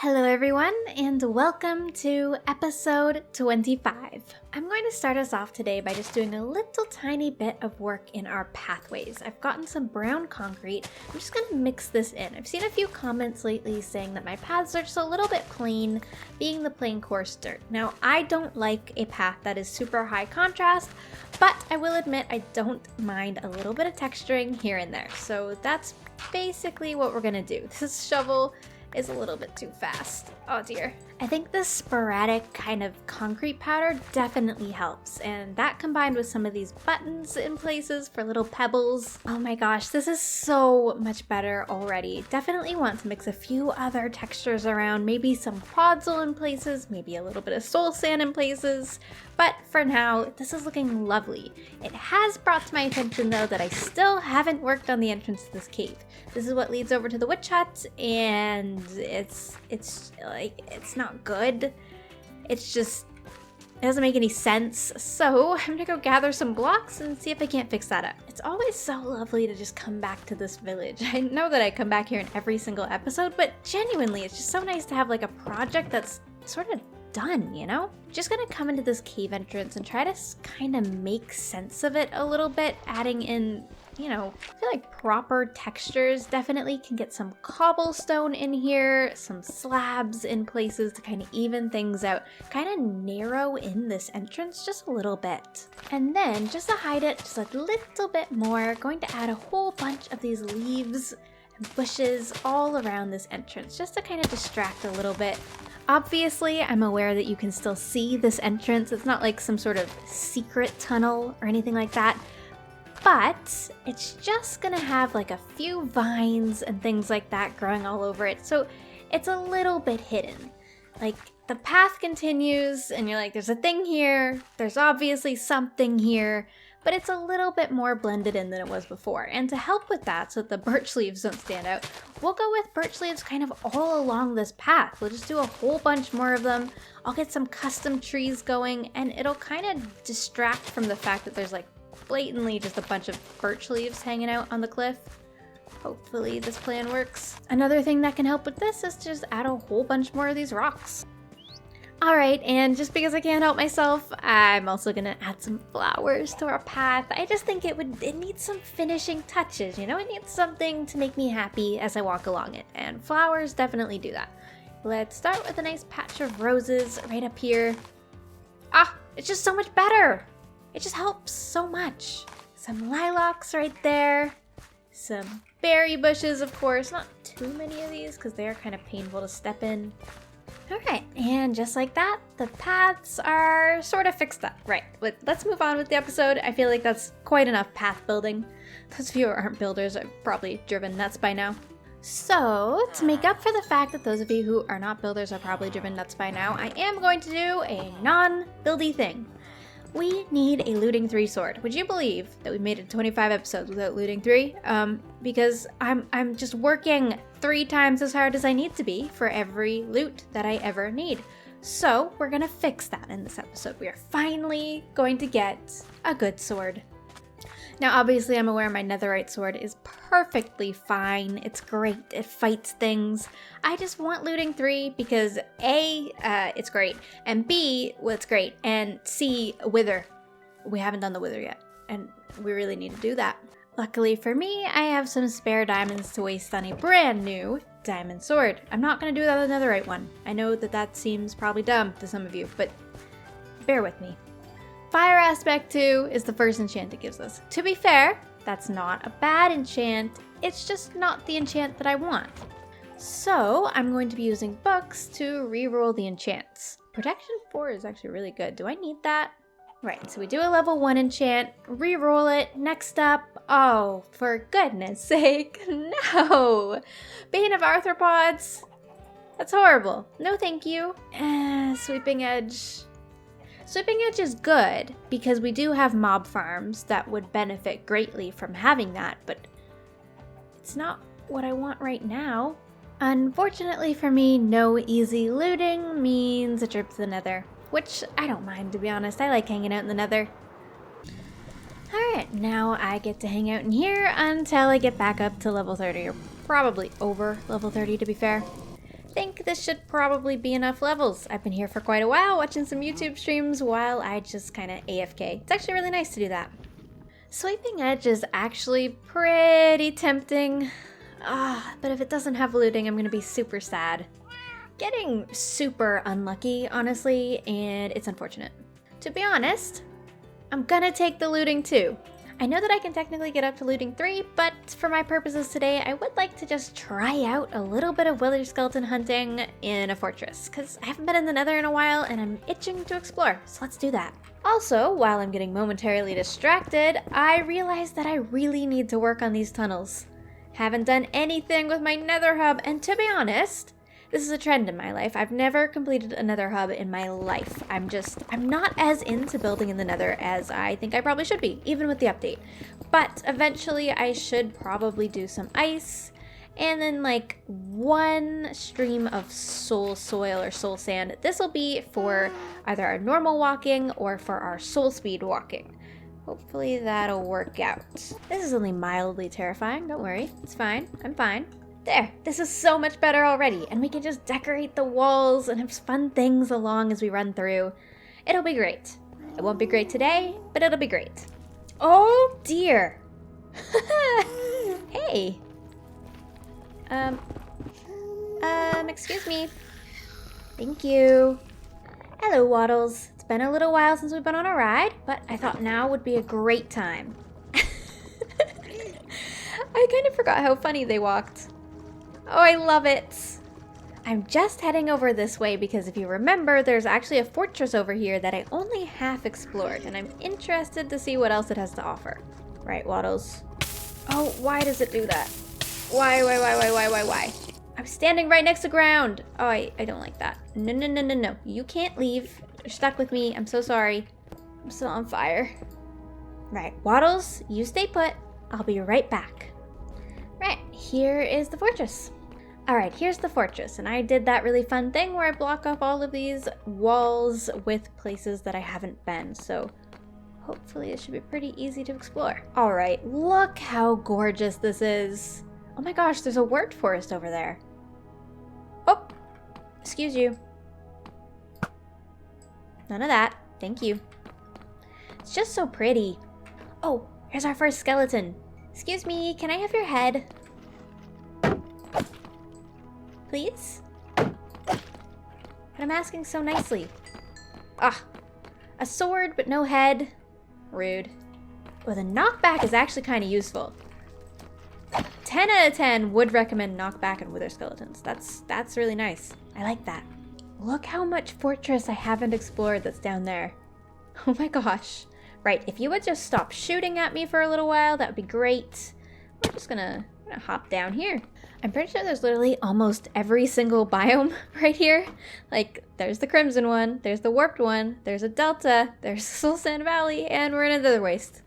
Hello everyone, and welcome to episode 25. I'm going to start us off today by just doing a little tiny bit of work in our pathways. I've gotten some brown concrete. I'm just going to mix this in. I've seen a few comments lately saying that my paths are just a little bit plain, being the plain coarse dirt. Now, I don't like a path that is super high contrast, but I will admit I don't mind a little bit of texturing here and there. So that's basically what we're going to do. This shovel is a little bit too fast. Oh dear. I think this sporadic kind of concrete powder definitely helps, and that combined with some of these buttons in places for little pebbles. Oh my gosh, this is so much better already. Definitely want to mix a few other textures around, maybe some quadzil in places, maybe a little bit of soul sand in places, but for now, this is looking lovely. It has brought to my attention though that I still haven't worked on the entrance to this cave. This is what leads over to the witch hut, and it's not good. It doesn't make any sense. So I'm gonna go gather some blocks and see if I can't fix that up. It's always so lovely to just come back to this village. I know that I come back here in every single episode, but genuinely, it's just so nice to have like a project that's sort of done, you know? Just gonna come into this cave entrance and try to kind of make sense of it a little bit, adding in, you know, I feel like proper textures. Definitely can get some cobblestone in here, some slabs in places to kind of even things out, kind of narrow in this entrance just a little bit. And then just to hide it just a little bit more, going to add a whole bunch of these leaves and bushes all around this entrance just to kind of distract a little bit. Obviously, I'm aware that you can still see this entrance. It's not like some sort of secret tunnel or anything like that, but it's just gonna have like a few vines and things like that growing all over it, so it's a little bit hidden. Like, the path continues and you're like, there's a thing here, there's obviously something here, but it's a little bit more blended in than it was before. And to help with that, so that the birch leaves don't stand out, we'll go with birch leaves kind of all along this path. We'll just do a whole bunch more of them. I'll get some custom trees going, and it'll kind of distract from the fact that there's like blatantly just a bunch of birch leaves hanging out on the cliff. Hopefully this plan works. Another thing that can help with this is to just add a whole bunch more of these rocks. Alright, and just because I can't help myself, I'm also gonna add some flowers to our path. I just think it needs some finishing touches, you know? It needs something to make me happy as I walk along it, and flowers definitely do that. Let's start with a nice patch of roses right up here. Ah, it's just so much better! It just helps so much. Some lilacs right there. Some berry bushes, of course. Not too many of these because they are kind of painful to step in. Alright, and just like that, the paths are sort of fixed up. Right, let's move on with the episode. I feel like that's quite enough path building. Those of you who aren't builders have probably driven nuts by now. So, to make up for the fact that those of you who are not builders are probably driven nuts by now, I am going to do a non-buildy thing. We need a looting 3 sword. Would you believe that we made it 25 episodes without looting 3? Because I'm just working 3 times as hard as I need to be for every loot that I ever need. So we're gonna fix that in this episode. We are finally going to get a good sword. Now, obviously, I'm aware my netherite sword is perfectly fine. It's great. It fights things. I just want looting 3 because A, it's great, and B, well, it's great, and C, wither. We haven't done the wither yet, and we really need to do that. Luckily for me, I have some spare diamonds to waste on a brand new diamond sword. I'm not going to do that netherite one. I know that seems probably dumb to some of you, but bear with me. Fire aspect 2 is the first enchant it gives us. To be fair, that's not a bad enchant, it's just not the enchant that I want. So I'm going to be using books to reroll the enchants. Protection 4 is actually really good. Do I need that? Right, so we do a level 1 enchant, reroll it. Next up, oh, for goodness sake, no! Bane of Arthropods, that's horrible. No thank you. Sweeping Edge. Sweeping Edge is good because we do have mob farms that would benefit greatly from having that, but it's not what I want right now. Unfortunately for me, no easy looting means a trip to the Nether, which I don't mind, to be honest. I like hanging out in the Nether. Alright, now I get to hang out in here until I get back up to level 30, or probably over level 30 to be fair. think this should probably be enough levels. I've been here for quite a while, watching some YouTube streams while I just kind of AFK. It's actually really nice to do that. Sweeping Edge is actually pretty tempting. But if it doesn't have looting, I'm gonna be super sad. Getting super unlucky, honestly, and it's unfortunate. To be honest, I'm gonna take the looting too. I know that I can technically get up to looting 3, but for my purposes today, I would like to just try out a little bit of wither skeleton hunting in a fortress, because I haven't been in the Nether in a while and I'm itching to explore, so let's do that. Also, while I'm getting momentarily distracted, I realized that I really need to work on these tunnels. Haven't done anything with my Nether hub, and to be honest, this is a trend in my life. I've never completed a Nether hub in my life. I'm not as into building in the Nether as I think I probably should be, even with the update. But eventually I should probably do some ice, and then like one stream of soul soil or soul sand. This will be for either our normal walking or for our soul speed walking. Hopefully that'll work out. This is only mildly terrifying, don't worry. It's fine, I'm fine. There, this is so much better already, and we can just decorate the walls and have fun things along as we run through. It'll be great. It won't be great today, but it'll be great. Oh dear. Hey. Excuse me. Thank you. Hello, Waddles. It's been a little while since we've been on a ride, but I thought now would be a great time. I kind of forgot how funny they walked. Oh, I love it. I'm just heading over this way because if you remember, there's actually a fortress over here that I only half explored, and I'm interested to see what else it has to offer. Right, Waddles? Oh, why does it do that? Why? I'm standing right next to ground. Oh, I don't like that. No. You can't leave. You're stuck with me. I'm so sorry. I'm still on fire. Right, Waddles, you stay put. I'll be right back. Right, here is the fortress. Alright, here's the fortress, and I did that really fun thing where I block off all of these walls with places that I haven't been, so hopefully it should be pretty easy to explore. Alright, look how gorgeous this is. Oh my gosh, there's a word forest over there. Oh, excuse you. None of that, thank you. It's just so pretty. Oh, here's our first skeleton. Excuse me, can I have your head? Please? But I'm asking so nicely. Ah, a sword but no head. Rude. Well, the knockback is actually kind of useful. 10 out of 10 would recommend knockback and wither skeletons. That's really nice. I like that. Look how much fortress I haven't explored that's down there. Oh my gosh. Right, if you would just stop shooting at me for a little while, that would be great. We're just gonna hop down here. I'm pretty sure there's literally almost every single biome right here. Like, there's the Crimson one, there's the Warped one, there's a Delta, there's Soul Sand Valley, and we're in a Nether Waste.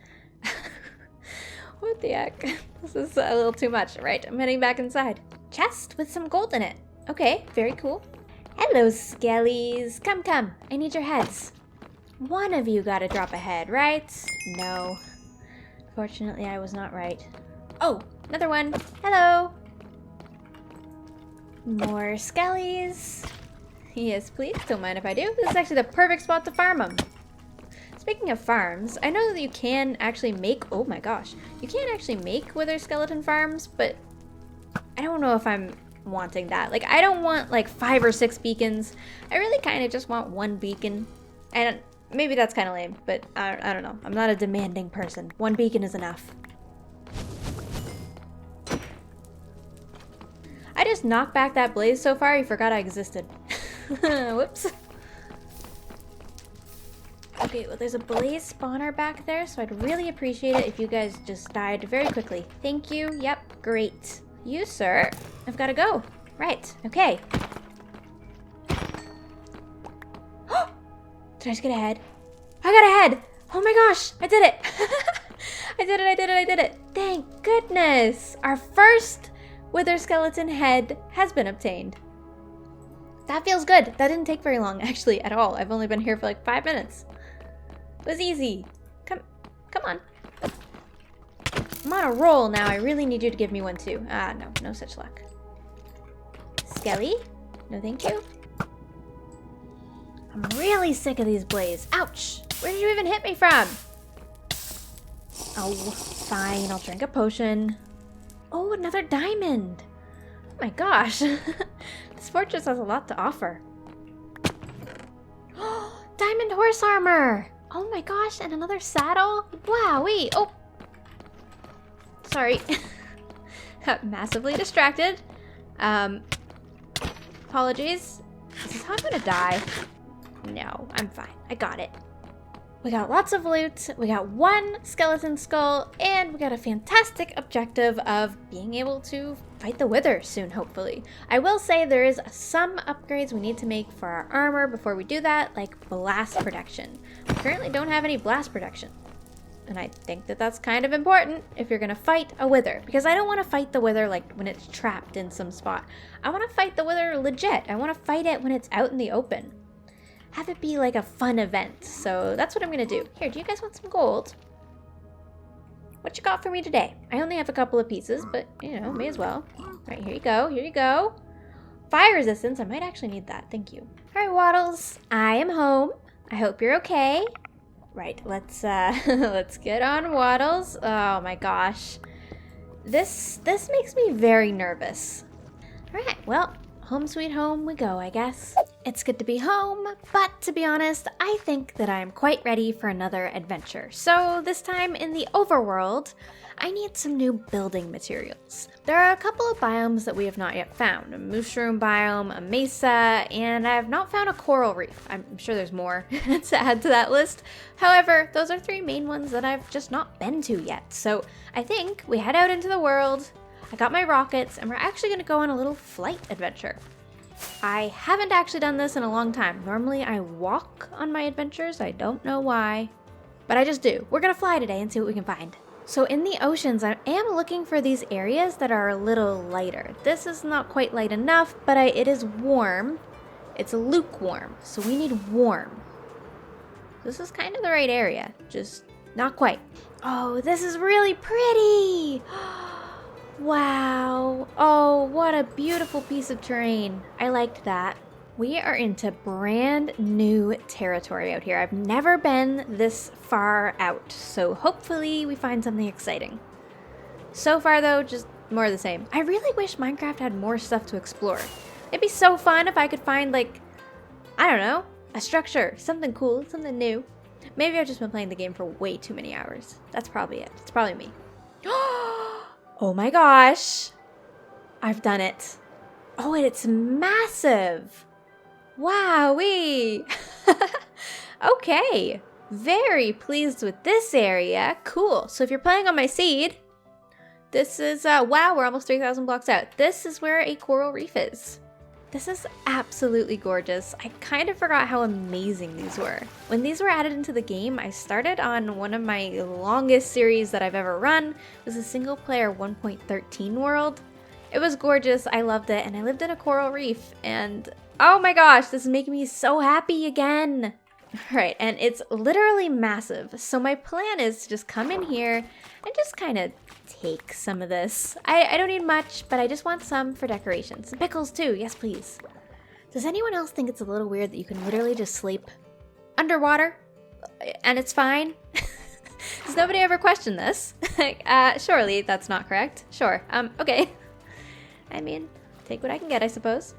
What the heck? This is a little too much. Right, I'm heading back inside. Chest with some gold in it. Okay, very cool. Hello, skellies. Come. I need your heads. One of you gotta drop a head, right? No. Fortunately, I was not right. Oh, another one. Hello. More skellies. Yes, please. Don't mind if I do. This is actually the perfect spot to farm them. Speaking of farms, I know that you can actually make... Oh my gosh. You can actually make wither skeleton farms, but I don't know if I'm wanting that. Like, I don't want like 5 or 6 beacons. I really kind of just want 1 beacon. And maybe that's kind of lame, but I don't know. I'm not a demanding person. 1 beacon is enough. I just knocked back that blaze so far, he forgot I existed. Whoops. Okay, well there's a blaze spawner back there, so I'd really appreciate it if you guys just died very quickly. Thank you. Yep, great. You, sir, I've got to go. Right, okay. Did I just get a head? I got a head! Oh my gosh, I did it! I did it! Thank goodness! Our first wither skeleton head has been obtained. That feels good. That didn't take very long, actually, at all. I've only been here for like 5 minutes. It was easy. Come on. I'm on a roll now. I really need you to give me one too. Ah, no such luck. Skelly? No thank you. I'm really sick of these blaze. Ouch! Where did you even hit me from? Oh, fine. I'll drink a potion. Oh, another diamond. Oh my gosh. This fortress has a lot to offer. Diamond horse armor. Oh my gosh, and another saddle? Wowee. Oh. Sorry. Got massively distracted. Apologies. Is this how I'm gonna die? No, I'm fine. I got it. We got lots of loot, we got one skeleton skull, and we got a fantastic objective of being able to fight the wither soon, hopefully. I will say there is some upgrades we need to make for our armor before we do that, like blast protection. We currently don't have any blast protection. And I think that that's kind of important if you're gonna fight a wither, because I don't want to fight the wither like when it's trapped in some spot. I want to fight the wither legit. I want to fight it when it's out in the open. Have it be like a fun event. So that's what I'm gonna do. Here, do you guys want some gold? What you got for me today? I only have a couple of pieces, but you know, may as well. All right, here you go, here you go. Fire resistance, I might actually need that, thank you. All right, Waddles, I am home. I hope you're okay. Right, let's get on Waddles. Oh my gosh. This makes me very nervous. All right, well, home sweet home we go, I guess. It's good to be home, but to be honest, I think that I'm quite ready for another adventure. So this time in the overworld, I need some new building materials. There are a couple of biomes that we have not yet found. A mushroom biome, a mesa, and I have not found a coral reef. I'm sure there's more to add to that list. However, those are three main ones that I've just not been to yet. So I think we head out into the world, I got my rockets, and we're actually gonna go on a little flight adventure. I haven't actually done this in a long time. Normally I walk on my adventures, I don't know why, but I just do. We're gonna fly today and see what we can find. So in the oceans, I am looking for these areas that are a little lighter. This is not quite light enough, but it is warm. It's lukewarm, so we need warm. This is kind of the right area, just not quite. Oh, this is really pretty! Wow. Oh, what a beautiful piece of terrain. I liked that. We are into brand new territory out here. I've never been this far out, so hopefully we find something exciting. So far though, just more of the same. I really wish Minecraft had more stuff to explore. It'd be so fun if I could find, like, I don't know, a structure, something cool, something new. Maybe I've just been playing the game for way too many hours. That's probably it. It's probably me. Oh my gosh. I've done it. Oh, and it's massive. Wowee. Okay. Very pleased with this area. Cool. So if you're playing on my seed, this is, wow, we're almost 3,000 blocks out. This is where a coral reef is. This is absolutely gorgeous. I kind of forgot how amazing these were. When these were added into the game, I started on one of my longest series that I've ever run. It was a single player 1.13 world. It was gorgeous, I loved it, and I lived in a coral reef, and oh my gosh, this is making me so happy again. Right, and it's literally massive, so my plan is to just come in here and just kind of take some of this. I don't need much, but I just want some for decoration. Some pickles too, yes please. Does anyone else think it's a little weird that you can literally just sleep underwater and it's fine? Does nobody ever question this? Surely that's not correct. Sure, okay. I mean, take what I can get, I suppose.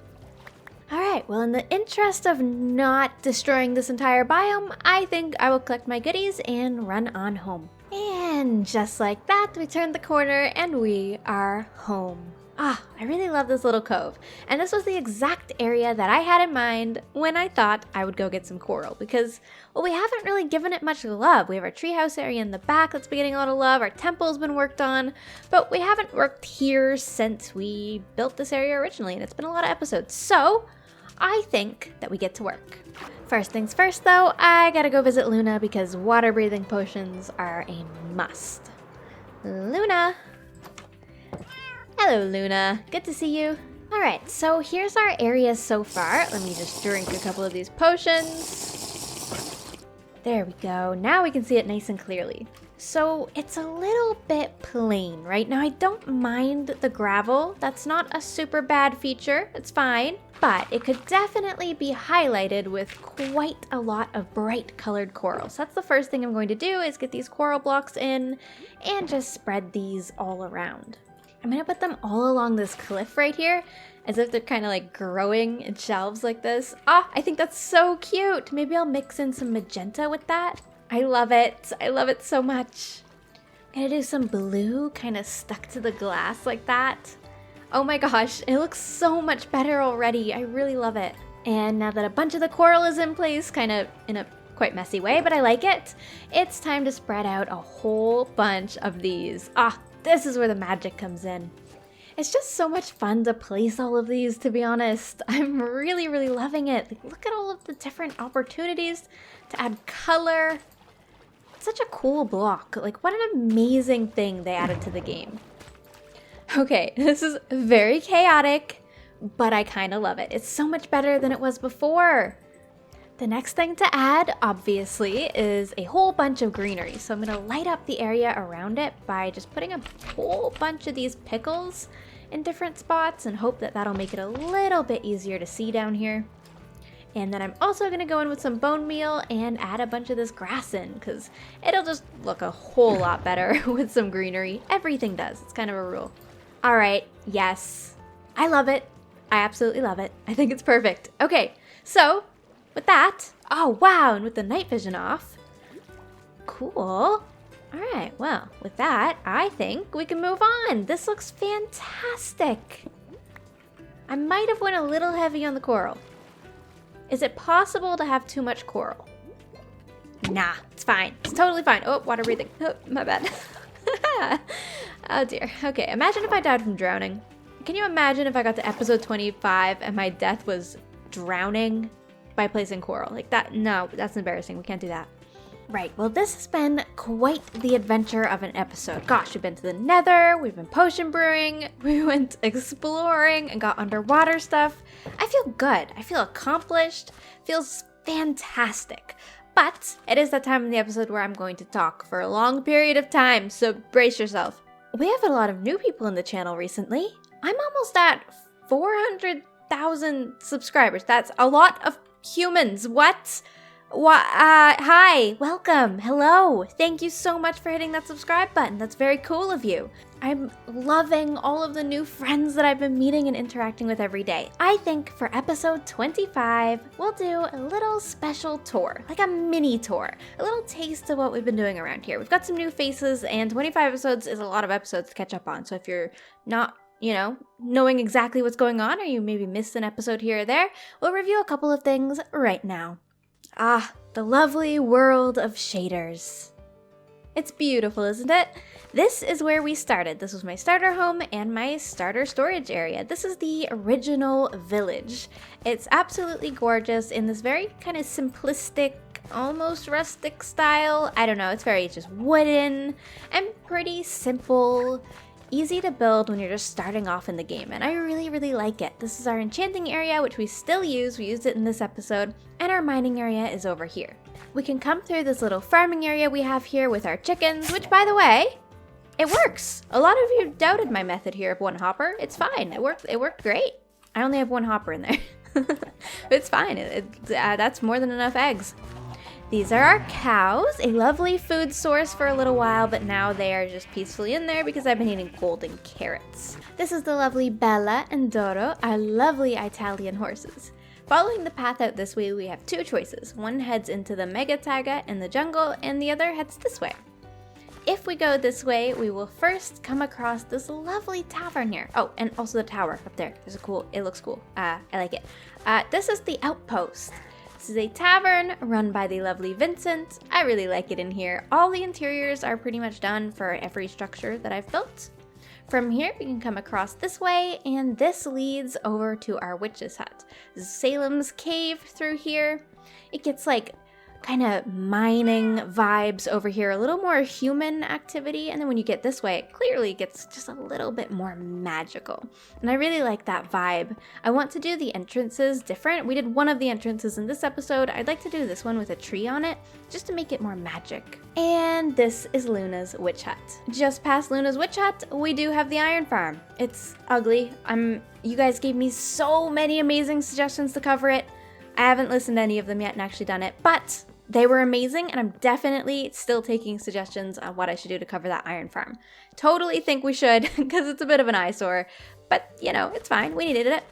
Alright, well in the interest of not destroying this entire biome, I think I will collect my goodies and run on home. And just like that, we turned the corner and we are home. Ah, I really love this little cove. And this was the exact area that I had in mind when I thought I would go get some coral. Because, well, we haven't really given it much love. We have our treehouse area in the back that's been getting a lot of love. Our temple's been worked on. But we haven't worked here since we built this area originally. And it's been a lot of episodes. So, I think that we get to work. First things first though, I gotta go visit Luna because water breathing potions are a must. Luna! Hello Luna, good to see you. Alright, so here's our area so far. Let me just drink a couple of these potions. There we go, now we can see it nice and clearly. So it's a little bit plain, right? Now I don't mind the gravel. That's not a super bad feature, it's fine. But it could definitely be highlighted with quite a lot of bright colored coral. So that's the first thing I'm going to do is get these coral blocks in and just spread these all around. I'm gonna put them all along this cliff right here as if they're kind of like growing in shelves like this. Ah, I think that's so cute. Maybe I'll mix in some magenta with that. I love it. I love it so much. I'm gonna do some blue kind of stuck to the glass like that. Oh my gosh, it looks so much better already. I really love it. And now that a bunch of the coral is in place, kind of in a quite messy way, but I like it, it's time to spread out a whole bunch of these. Ah, this is where the magic comes in. It's just so much fun to place all of these, to be honest. I'm really, really loving it. Like, look at all of the different opportunities to add color. It's such a cool block. Like, what an amazing thing they added to the game. Okay, this is very chaotic, but I kind of love it. It's so much better than it was before. The next thing to add, obviously, is a whole bunch of greenery. So I'm gonna light up the area around it by just putting a whole bunch of these pickles in different spots and hope that that'll make it a little bit easier to see down here. And then I'm also gonna go in with some bone meal and add a bunch of this grass in because it'll just look a whole lot better with some greenery. Everything does, it's kind of a rule. All right, yes, I love it. I absolutely love it. I think it's perfect. Okay, so with that, oh wow, and with the night vision off, cool. All right, well, with that, I think we can move on. This looks fantastic. I might have went a little heavy on the coral. Is it possible to have too much coral? Nah, it's fine. It's totally fine. Oh, water breathing. Oh, my bad. Oh dear. Okay, imagine if I died from drowning. Can you imagine if I got to episode 25 and my death was drowning by placing coral? Like that, no, that's embarrassing. We can't do that. Right, well this has been quite the adventure of an episode. Gosh, we've been to the Nether, we've been potion brewing, we went exploring and got underwater stuff. I feel good, I feel accomplished, feels fantastic. But it is that time in the episode where I'm going to talk for a long period of time, so brace yourself. We have a lot of new people in the channel recently. I'm almost at 400,000 subscribers. That's a lot of humans. What? Hi, welcome, hello. Thank you so much for hitting that subscribe button. That's very cool of you. I'm loving all of the new friends that I've been meeting and interacting with every day. I think for episode 25, we'll do a little special tour, like a mini tour, a little taste of what we've been doing around here. We've got some new faces and 25 episodes is a lot of episodes to catch up on. So if you're not, knowing exactly what's going on or you maybe missed an episode here or there, we'll review a couple of things right now. Ah, the lovely world of shaders. It's beautiful, isn't it? This is where we started. This was my starter home and my starter storage area. This is the original village. It's absolutely gorgeous in this very kind of simplistic, almost rustic style. I don't know, it's very just wooden and pretty simple. Easy to build when you're just starting off in the game, and I really, really like it. This is our enchanting area, which we still use. We used it in this episode, and our mining area is over here. We can come through this little farming area we have here with our chickens, which, by the way, it works. A lot of you doubted my method here of one hopper. It's fine. It worked great. I only have one hopper in there. But it's fine. That's more than enough eggs. These are our cows, a lovely food source for a little while, but now they are just peacefully in there because I've been eating golden carrots. This is the lovely Bella and Doro, our lovely Italian horses. Following the path out this way, we have two choices. One heads into the mega taiga in the jungle, and the other heads this way. If we go this way, we will first come across this lovely tavern here. Oh, and also the tower up there. It looks cool. I like it. This is the outpost. This is a tavern run by the lovely Vincent. I really like it in here. All the interiors are pretty much done for every structure that I've built. From here, we can come across this way, and this leads over to our witch's hut. This is Salem's cave through here. It gets like kind of mining vibes over here, a little more human activity. And then when you get this way, it clearly gets just a little bit more magical. And I really like that vibe. I want to do the entrances different. We did one of the entrances in this episode. I'd like to do this one with a tree on it, just to make it more magic. And this is Luna's witch hut. Just past Luna's witch hut, we do have the iron farm. It's ugly. You guys gave me so many amazing suggestions to cover it. I haven't listened to any of them yet and actually done it, but they were amazing, and I'm definitely still taking suggestions on what I should do to cover that iron farm. Totally think we should, because it's a bit of an eyesore, but you know, it's fine, we needed it.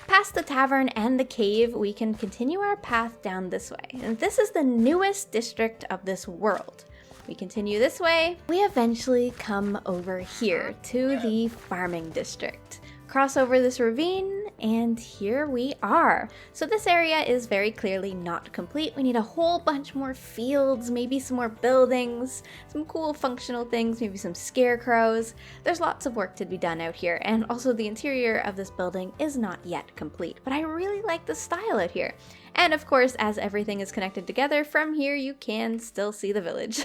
Past the tavern and the cave, we can continue our path down this way, and this is the newest district of this world. We continue this way, we eventually come over here to the farming district. Cross over this ravine, and here we are. So this area is very clearly not complete. We need a whole bunch more fields, maybe some more buildings, some cool functional things, maybe some scarecrows. There's lots of work to be done out here, and also the interior of this building is not yet complete, but I really like the style out here. And of course, as everything is connected together, from here you can still see the village.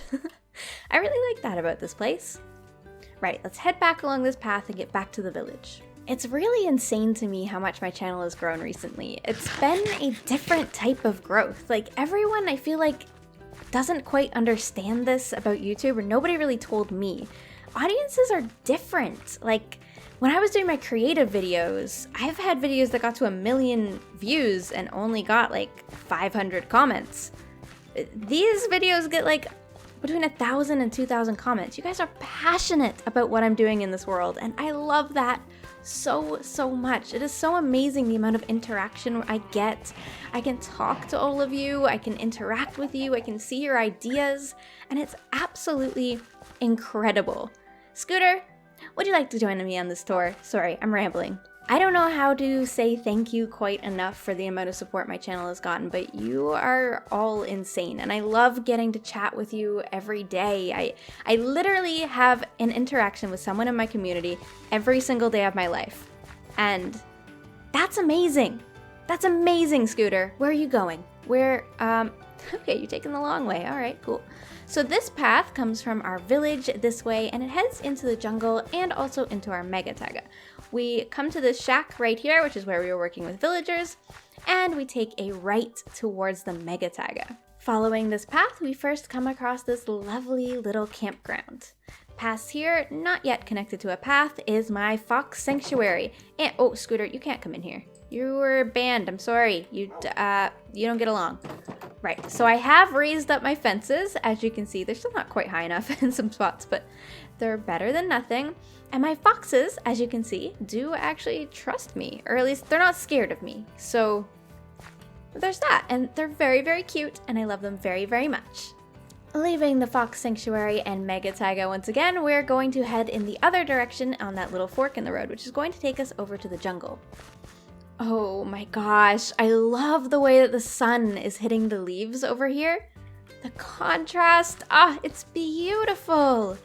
I really like that about this place. Right, let's head back along this path and get back to the village. It's really insane to me how much my channel has grown recently. It's been a different type of growth. Like, everyone, I feel like, doesn't quite understand this about YouTube, or nobody really told me. Audiences are different. Like, when I was doing my creative videos, I've had videos that got to 1 million views and only got like 500 comments. These videos get like between 1,000 and 2,000 comments. You guys are passionate about what I'm doing in this world, and I love that so much. It is so amazing the amount of interaction I get. I can talk to all of you, I can interact with you, I can see your ideas, and it's absolutely incredible. Scooter, would you like to join me on this tour? Sorry, I'm rambling. I don't know how to say thank you quite enough for the amount of support my channel has gotten, but you are all insane, and I love getting to chat with you every day. I literally have an interaction with someone in my community every single day of my life, and that's amazing. That's amazing, Scooter. Where are you going? Okay, you're taking the long way. All right, cool. So this path comes from our village this way, and it heads into the jungle and also into our mega taiga. We come to this shack right here, which is where we were working with villagers, and we take a right towards the mega taiga. Following this path, we first come across this lovely little campground. Past here, not yet connected to a path, is my fox sanctuary. And oh, Scooter, you can't come in here. You were banned. I'm sorry. You don't get along. Right, so I have raised up my fences. As you can see, they're still not quite high enough in some spots, but they're better than nothing. And my foxes, as you can see, do actually trust me, or at least they're not scared of me. So there's that, and they're very cute, and I love them very much. Leaving the fox sanctuary and mega taiga once again, we're going to head in the other direction on that little fork in the road, which is going to take us over to the jungle. Oh my gosh, I love the way that the sun is hitting the leaves over here. The contrast, it's beautiful.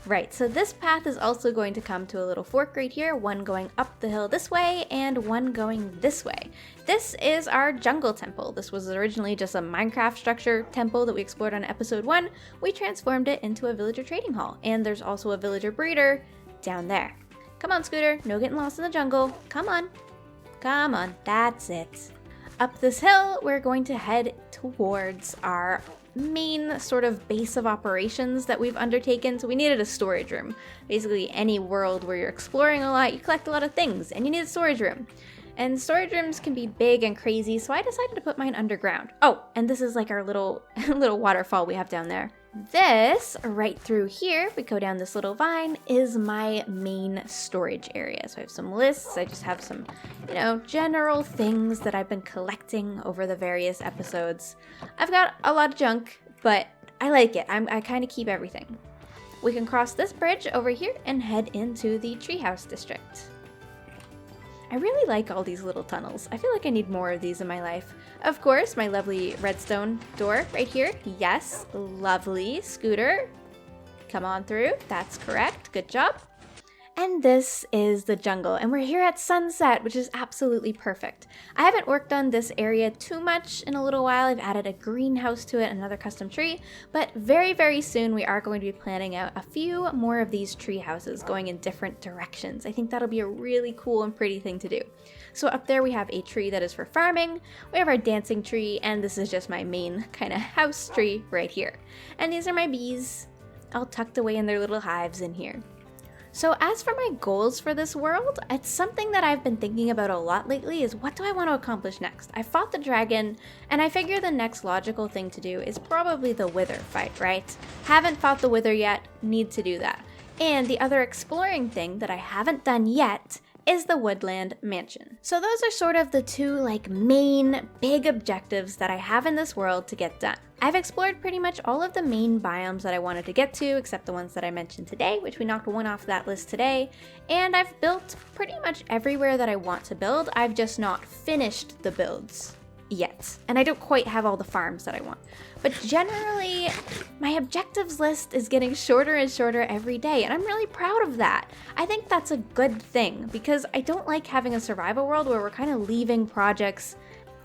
Right, so this path is also going to come to a little fork right here, one going up the hill this way and one going this way. This is our jungle temple. This was originally just a Minecraft structure temple that we explored on episode 1. We transformed it into a villager trading hall, and there's also a villager breeder down there. Come on, Scooter, no getting lost in the jungle. Come on, that's it. Up this hill, we're going to head towards our main sort of base of operations that we've undertaken. So we needed a storage room. Basically, any world where you're exploring a lot, you collect a lot of things, and you need a storage room. And storage rooms can be big and crazy, so I decided to put mine underground. Oh, and this is like our little waterfall we have down there. This, right through here, we go down this little vine, is my main storage area. So I have some lists, I just have some, general things that I've been collecting over the various episodes. I've got a lot of junk, but I like it. I kind of keep everything. We can cross this bridge over here and head into the treehouse district. I really like all these little tunnels. I feel like I need more of these in my life. Of course, my lovely redstone door right here. Yes, lovely. Scooter, come on through. That's correct. Good job. And this is the jungle, and we're here at sunset, which is absolutely perfect. I haven't worked on this area too much in a little while. I've added a greenhouse to it, another custom tree, but very, very soon we are going to be planning out a few more of these tree houses going in different directions. I think that'll be a really cool and pretty thing to do. So up there we have a tree that is for farming, we have our dancing tree, and this is just my main kind of house tree right here. And these are my bees, all tucked away in their little hives in here. So as for my goals for this world, it's something that I've been thinking about a lot lately is what do I want to accomplish next? I fought the dragon, and I figure the next logical thing to do is probably the wither fight, right? Haven't fought the wither yet, need to do that. And the other exploring thing that I haven't done yet is the woodland mansion. So those are sort of the two main big objectives that I have in this world to get done. I've explored pretty much all of the main biomes that I wanted to get to, except the ones that I mentioned today, which we knocked one off that list today, and I've built pretty much everywhere that I want to build. I've just not finished the builds yet, and I don't quite have all the farms that I want. But generally, my objectives list is getting shorter and shorter every day, and I'm really proud of that. I think that's a good thing, because I don't like having a survival world where we're kind of leaving projects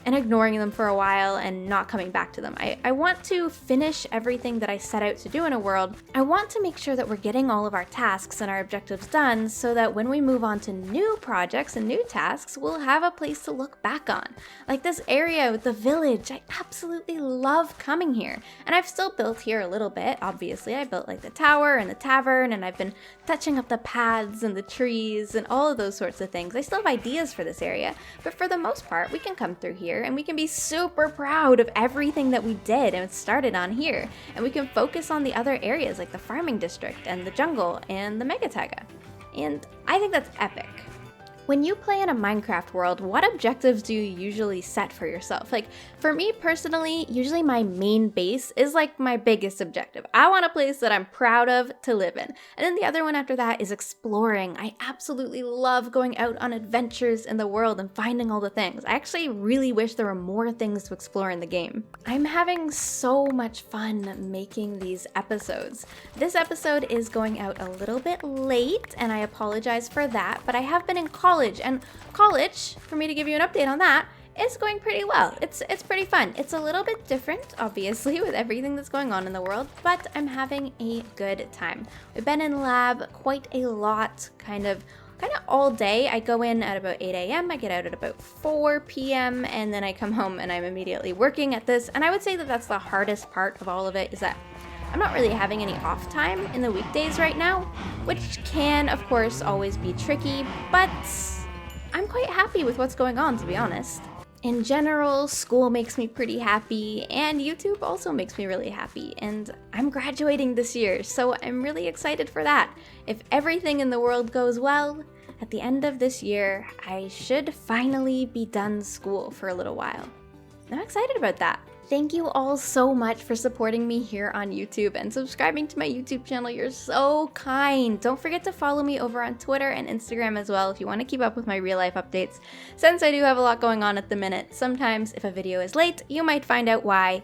and ignoring them for a while and not coming back to them. I want to finish everything that I set out to do in a world. I want to make sure that we're getting all of our tasks and our objectives done so that when we move on to new projects and new tasks, we'll have a place to look back on. Like this area with the village, I absolutely love coming here. And I've still built here a little bit, obviously. I built the tower and the tavern, and I've been touching up the paths and the trees and all of those sorts of things. I still have ideas for this area, but for the most part, we can come through here and we can be super proud of everything that we did and started on here. And we can focus on the other areas like the farming district and the jungle and the mega taiga. And I think that's epic. When you play in a Minecraft world, what objectives do you usually set for yourself? For me personally, usually my main base is my biggest objective. I want a place that I'm proud of to live in. And then the other one after that is exploring. I absolutely love going out on adventures in the world and finding all the things. I actually really wish there were more things to explore in the game. I'm having so much fun making these episodes. This episode is going out a little bit late, and I apologize for that, but I have been in college, and college, for me to give you an update on that, is going pretty well. It's pretty fun. It's a little bit different, obviously, with everything that's going on in the world, but I'm having a good time. We've been in lab quite a lot, kind of all day. I go in at about 8 a.m., I get out at about 4 p.m., and then I come home and I'm immediately working at this. And I would say that that's the hardest part of all of it, is that I'm not really having any off time in the weekdays right now, which can, of course, always be tricky, but I'm quite happy with what's going on, to be honest. In general, school makes me pretty happy, and YouTube also makes me really happy, and I'm graduating this year, so I'm really excited for that. If everything in the world goes well, at the end of this year, I should finally be done school for a little while. I'm excited about that. Thank you all so much for supporting me here on YouTube and subscribing to my YouTube channel. You're so kind. Don't forget to follow me over on Twitter and Instagram as well if you want to keep up with my real life updates. Since I do have a lot going on at the minute, sometimes if a video is late, you might find out why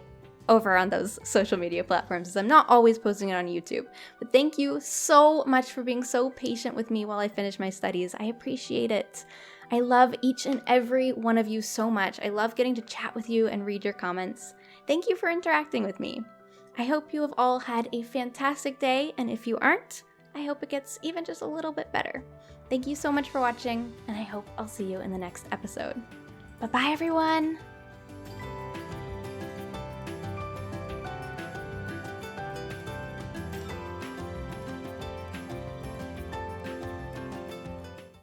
over on those social media platforms, as I'm not always posting it on YouTube. But thank you so much for being so patient with me while I finish my studies. I appreciate it. I love each and every one of you so much. I love getting to chat with you and read your comments. Thank you for interacting with me. I hope you have all had a fantastic day, and if you aren't, I hope it gets even just a little bit better. Thank you so much for watching, and I hope I'll see you in the next episode. Bye-bye, everyone!